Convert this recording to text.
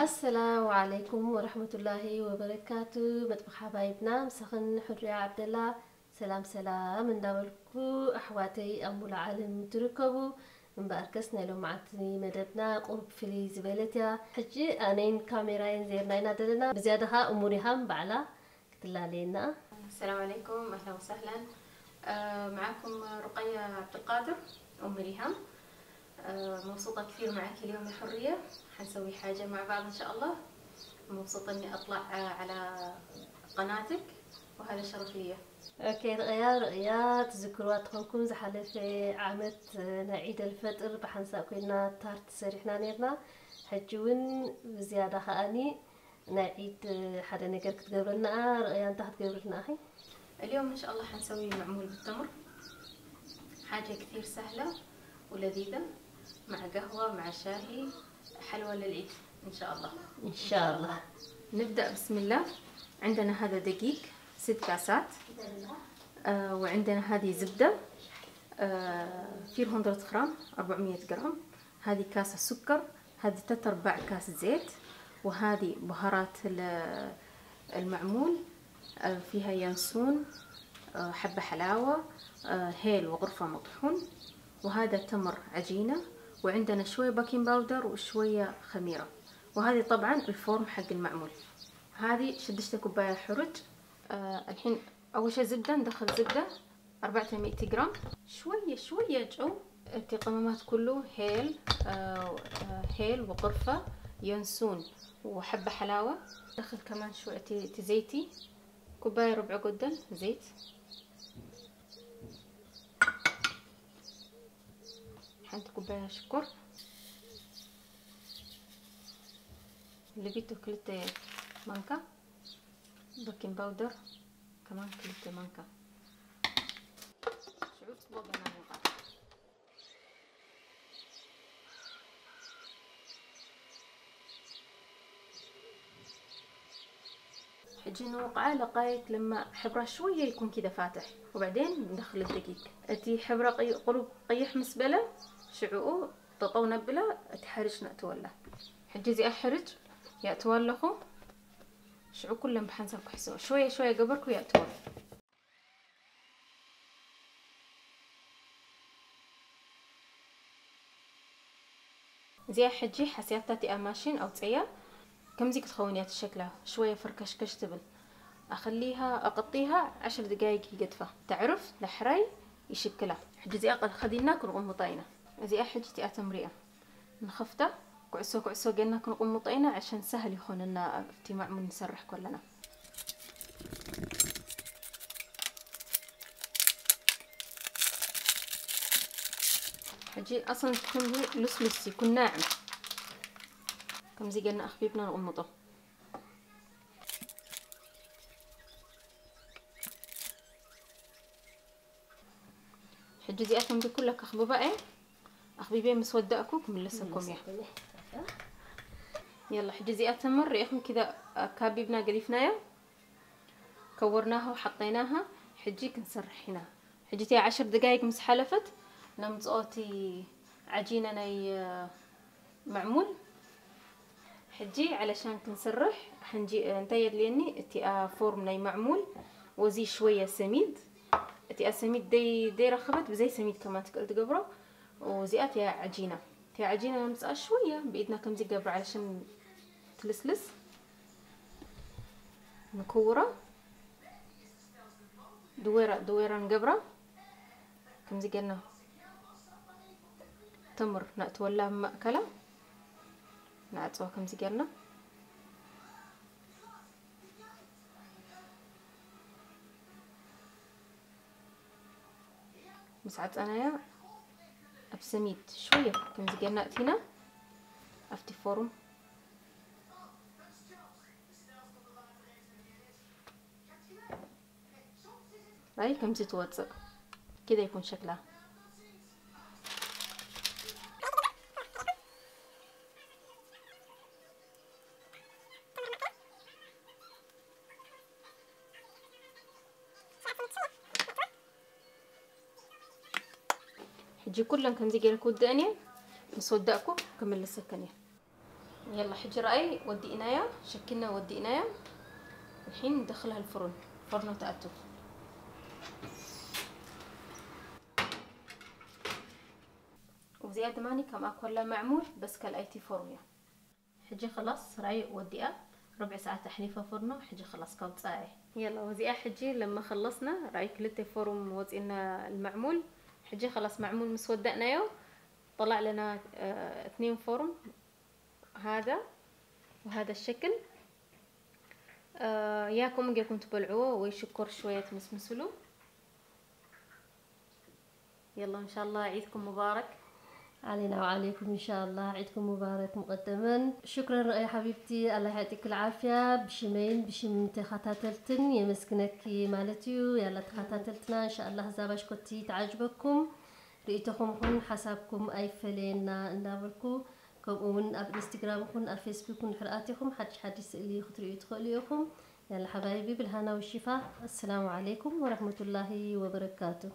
السلام عليكم ورحمة الله وبركاته. مطبخ حبايبنا مسخن حرية عبد الله. سلام سلام نداولكو أحواتي أم العالم تركبوا من باركسنا لو معتني مددنا قرب في زبالتها حجي أنين كاميراين زيرنا ينادلنا بزيادها أمورها بعلا كتلا لينا. السلام عليكم، أهلا وسهلا. معكم رقية عبد القادر أم ريهام. مبسوطة كثير معك اليوم الحرية. حنسوي حاجة مع بعض إن شاء الله. مبسوطة إني أطلع على قناتك وهذا شرف لي. اوكي رؤيا تذكروا تخونكم زحلف عامت عيد الفطر بحنسا كنا تارت سريحنا نيرنا حجون بزيادة خاني نعيد حدا نقدر كتقبلنا رؤيا انت هتقبلنا هي اليوم إن شاء الله حنسوي معمول بالتمر. حاجة كثير سهلة ولذيذة مع قهوة مع شاهي، حلوى للعيد إن شاء الله. ان شاء الله. نبدأ بسم الله. عندنا هذا دقيق 6 كاسات، وعندنا هذه زبدة 400 غرام 400 جرام. هذه كاسة سكر، هذه 3/4 كاس زيت، وهذه بهارات المعمول فيها ينسون، حبة حلاوة، هيل وغرفة مطحون، وهذا تمر عجينة، وعندنا شوية باكينج باودر وشوية خميرة، وهذه طبعا الفورم حق المعمول. هذه شدشت كوباية حرج. الحين أول شيء زبدة، ندخل زبدة 400 جرام، شوية جو. القمامات كله هيل وقرفة ينسون وحبة حلاوة. ندخل كمان شوية زيتي، كوباية ربع قدل زيت. حنت كوباية شكر، اللي بيتو كلت مانكا، باكينج باودر كمان كلت مانكا. شعور صبوغ أنا موقع. حجي نوقعه لغاية لما حبره شوية يكون كذا فاتح، وبعدين ندخل الدقيق. اتي حبره قرب قيح مسبلة شعوه تطو نبلة تحرج نأتوله. حجي زي أحرج يأتولخو شعو كلهم بحنسب كحسوا شوية قبركو يأتول. زي حجي حسياتاتي أماشين أو تسعية كم زي كتخونيات شكلها شوية فركشكش تبل. أخليها أقطيها 10 دقايق يقدفة تعرف لحري يشكلها. حجي زي أقل خدينا كنقوم مطينة. زي حجي تأتمريئة نخفته كعسو قلنا كنقوم مطينة عشان سهل يخون لنا في معمول نسرح كلنا. حجي أصلا تكون لسلس يكون ناعم كم زي قلنا أخفيفنا نقوم مطه. حجي زي أثم دي كلها كخببائي أخبيبين مسوداكو كم لسكم يا. يلا حجي زي أتمر ريحهم كذا كابيبنا قذيفناها كورناها وحطيناها. حجي كنسرحينها. حجيتي 10 دقايق مسحلفت نمزقوتي عجينة ناي معمول. حجي علشان كنسرح حنجي نتير ليني اتي فورم ناي معمول وزي شوية سميد. اتي سميد دي رخبت بزي سميد كمان تقلت قبره، وزيات يا عجينة تي عجينة نمسقها شوية بإيدنا كم زي قبر علشان تلسلس. نكورة دويرة نقبره كم زي قلنا تمر نأتولاه مأكلة نعطوها كم زي قلنا. مسعت أنايا بسميد شوية كم زي قلنا أتينا أفتي فورم. راي كم زي توزق كذا يكون شكلها. حجي كلهم كم زي قلنا كودانيا نسوداكو كمل السكنية. يلا حجي رأي ودينايا شكلنا ودينايا. الحين ندخلها الفرن، فرن تأتو. وزيادة ماني كم أكل معمول بس كالأيتي فرمية. حجي خلاص رأي وديها ربع ساعة تحنيفة فرنه. حجي خلاص كوت ساعة. يلا وزيها حجي لما خلصنا رأي كلتي فرم وزينا المعمول. حجي خلاص معمول مسودقنا يو. طلع لنا 2 فرم، هذا وهذا الشكل. ياكم نجيكم تبلعوه ويشكر شوية مسمسلو. يلا إن شاء الله عيدكم مبارك علينا وعليكم إن شاء الله. عيدكم مبارك مقدما. شكرا يا حبيبتي، الله يعطيك العافية. بشمين بشم تخاتاتلتن يمسكنك مالتيو. يلا تخاتاتلتنا إن شاء الله زابش كنتي تعجبكم. رئيتكم هون حسابكم أي فلينا ندابلكم كم أب انستغرام كن أب فيسبوك كن حرقاتكم حد يسألي خطري يدخليكم. يلا حبايبي بالهنا والشفاء. السلام عليكم ورحمة الله وبركاته.